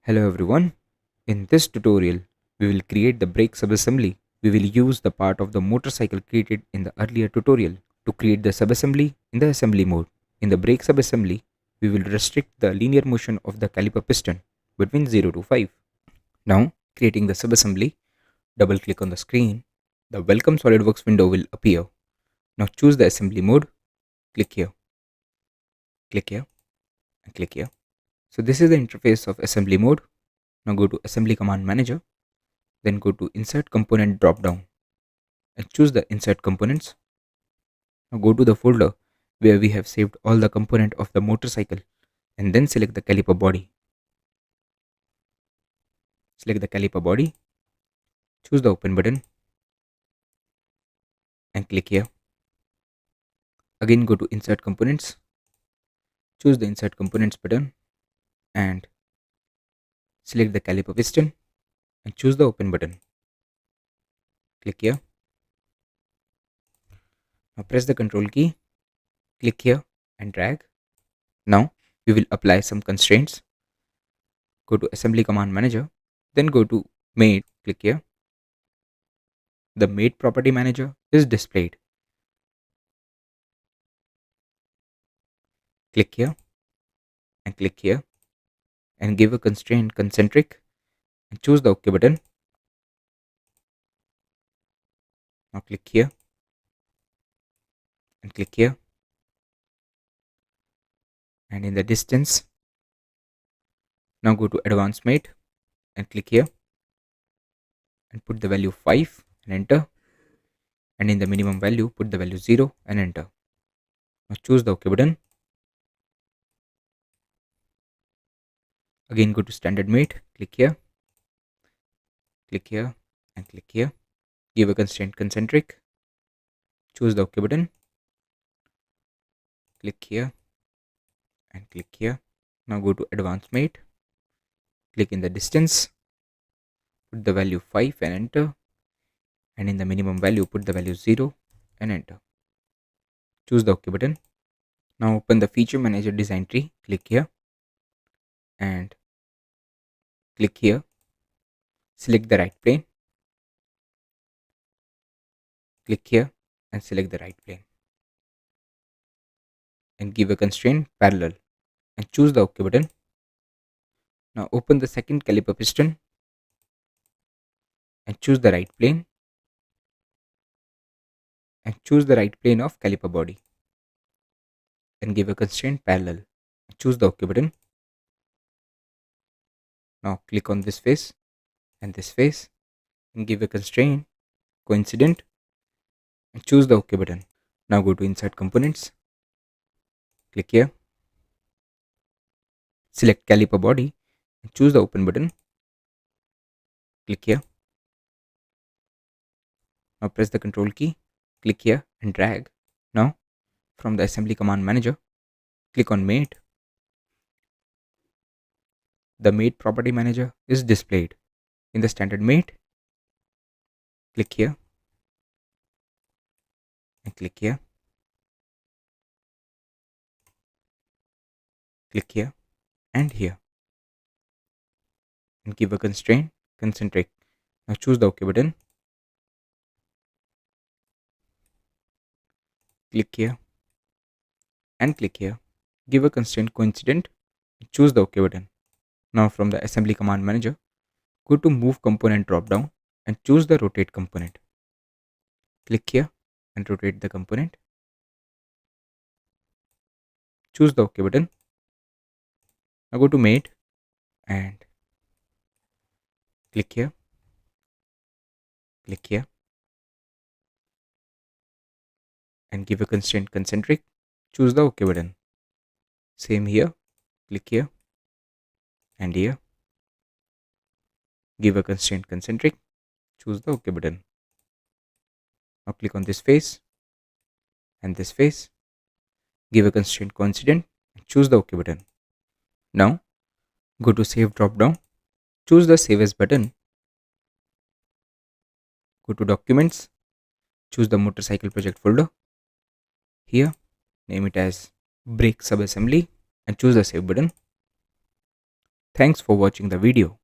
Hello everyone. In this tutorial, we will create the brake subassembly. We will use the part of the motorcycle created in the earlier tutorial to create the subassembly in the assembly mode. In the brake subassembly, we will restrict the linear motion of the caliper piston between 0 to 5. Now, creating the subassembly, double click on the screen. The Welcome SolidWorks window will appear. Now choose the assembly mode. Click here, and click here. So this is the interface of assembly mode. Now go to Assembly Command Manager, then go to Insert Component drop down and choose the Insert Components. Now go to the folder where we have saved all the component of the motorcycle and then select the caliper body. Select the caliper body, choose the Open button and click here. Again go to Insert Components, choose the Insert Components button and select the caliper piston and choose the Open button. Click here. Now press the Control key, click here and drag. Now we will apply some constraints. Go to Assembly Command Manager, then go to Made, click here. The Made Property Manager is displayed. Click here and click here and give a constraint concentric and choose the OK button. Now click here and click here, and in the distance, now go to Advanced Mate and click here and put the value 5 and enter, and in the minimum value put the value 0 and enter. Now choose the OK button. Again go to Standard Mate, click here and click here, give a constraint concentric, choose the OK button, click here and click here. Now go to Advanced Mate, click in the distance, put the value 5 and enter, and in the minimum value put the value 0 and enter. Choose the OK button. Now open the Feature Manager design tree, click here and click here, select the right plane, click here and select the right plane and give a constraint parallel and choose the OK button. Now open the second caliper piston and choose the right plane and choose the right plane of caliper body and give a constraint parallel and choose the OK button. Now click on this face and this face and give a constraint coincident and choose the OK button. Now go to Insert Components, click here, select caliper body and choose the Open button, click here. Now press the Control key, click here and drag. Now from the Assembly Command Manager, click on Made. The Made Property Manager is displayed. In the Standard Made, click here and click here, click here and here and give a constraint concentric. Now choose the OK button, click here and click here, give a constraint coincident and choose the OK button. Now from the Assembly Command Manager, go to Move Component drop down and choose the Rotate component. Click here and rotate the component. Choose the OK button. Now go to Made and click here and give a constraint concentric. Choose the OK button. Same here, click here and here, give a constraint concentric, choose the OK button. Now click on this face and this face, give a constraint coincident and choose the OK button. Now go to Save drop down, choose the Save As button, go to Documents, choose the motorcycle project folder. Here name it as Brake Subassembly and choose the Save button. Thanks for watching the video.